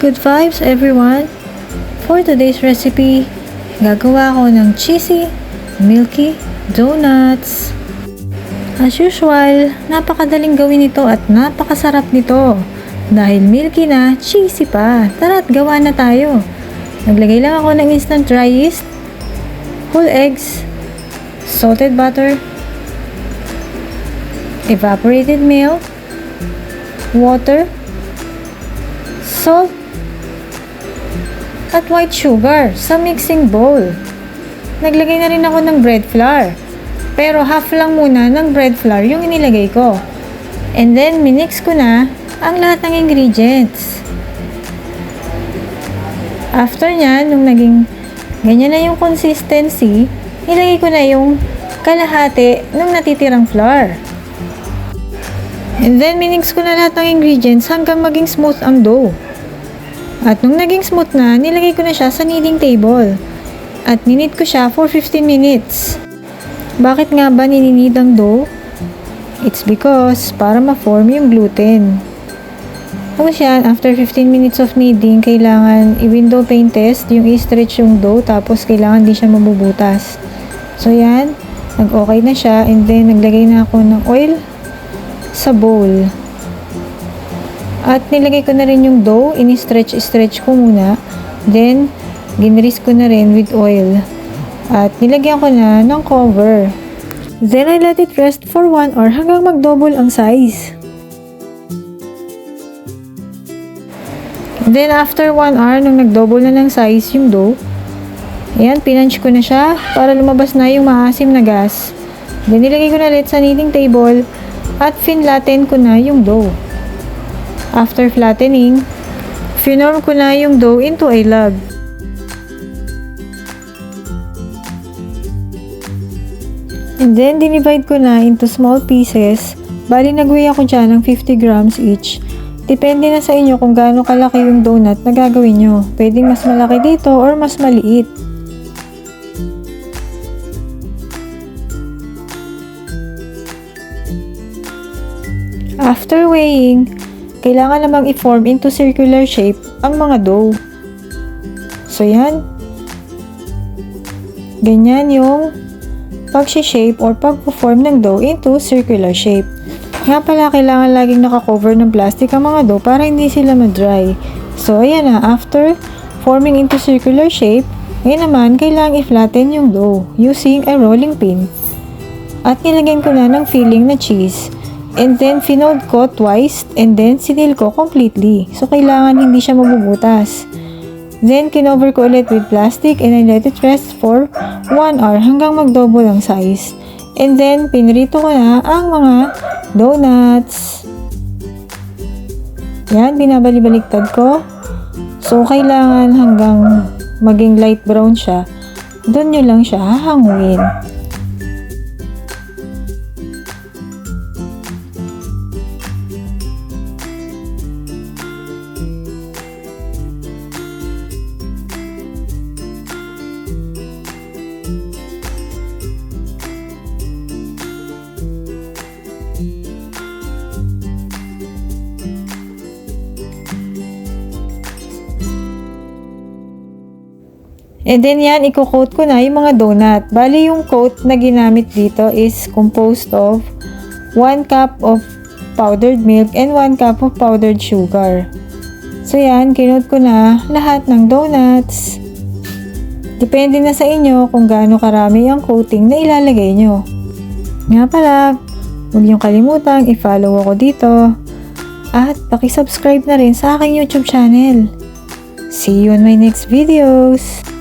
Good vibes everyone! For today's recipe, gagawa ako ng cheesy, milky donuts. As usual, napakadaling gawin ito at napakasarap nito. Dahil milky na, cheesy pa. Tara't gawa na tayo. Naglagay lang ako ng instant dry yeast, whole eggs, salted butter, evaporated milk, water, salt, at white sugar sa mixing bowl. Naglagay na rin ako ng bread flour. Pero half lang muna ng bread flour yung inilagay ko. And then, minix ko na ang lahat ng ingredients. After nyan, nung naging ganyan na yung consistency, nilagay ko na yung kalahati ng natitirang flour. And then, minix ko na lahat ng ingredients hanggang maging smooth ang dough. At nung naging smooth na, nilagay ko na siya sa kneading table. At ninid ko siya for 15 minutes. Bakit nga ba nininid ang dough? It's because para ma-form yung gluten. Tapos yan, after 15 minutes of kneading, kailangan i-window pane test, yung i-stretch yung dough, tapos kailangan di siya mabubutas. So yan, nag-okay na siya, and then naglagay na ako ng oil sa bowl. At nilagay ko na rin yung dough, ini-stretch ko muna. Then, ginris ko na rin with oil. At nilagyan ko na ng cover. Then, I let it rest for 1 hour hanggang mag-double ang size. Then, after 1 hour, nung nag-double na ng size yung dough, ayan, pinunch ko na siya para lumabas na yung maasim na gas. Then, nilagay ko na ulit sa kneading table at finlatten ko na yung dough. After flattening, finorm ko na yung dough into a log. And then, dinivide ko na into small pieces. Bali, nag-weigh ako dyan ng 50 grams each. Depende na sa inyo kung gaano kalaki yung donut na gagawin nyo. Pwedeng mas malaki dito or mas maliit. After weighing, kailangan namang i-form into circular shape ang mga dough. So, yan. Ganyan yung pag-shape or pag-form ng dough into circular shape. Nga pala, kailangan laging naka-cover ng plastic ang mga dough para hindi sila ma-dry. So, ayan na. After forming into circular shape, ngayon naman, kailangan i-flatten yung dough using a rolling pin. At nilagyan ko na ng filling na cheese. And then, finold ko twice, and then, sinil ko completely. So, kailangan hindi siya mabubutas. Then, kinover ko ulit with plastic, and I let it rest for 1 hour hanggang mag-double ang size. And then, pinrito ko na ang mga donuts. Yan, binabalik-baliktad ko. So, kailangan hanggang maging light brown siya. Doon nyo lang siya hahanguin. And then yan, i-coat ko na yung mga donut. Bali, yung coat na ginamit dito is composed of 1 cup of powdered milk and 1 cup of powdered sugar. So yan, kinoat ko na lahat ng donuts. Depende na sa inyo kung gaano karami ang coating na ilalagay nyo. Nga pala, huwag niyong kalimutang i-follow ako dito. At paki-subscribe na rin sa aking YouTube channel. See you on my next videos!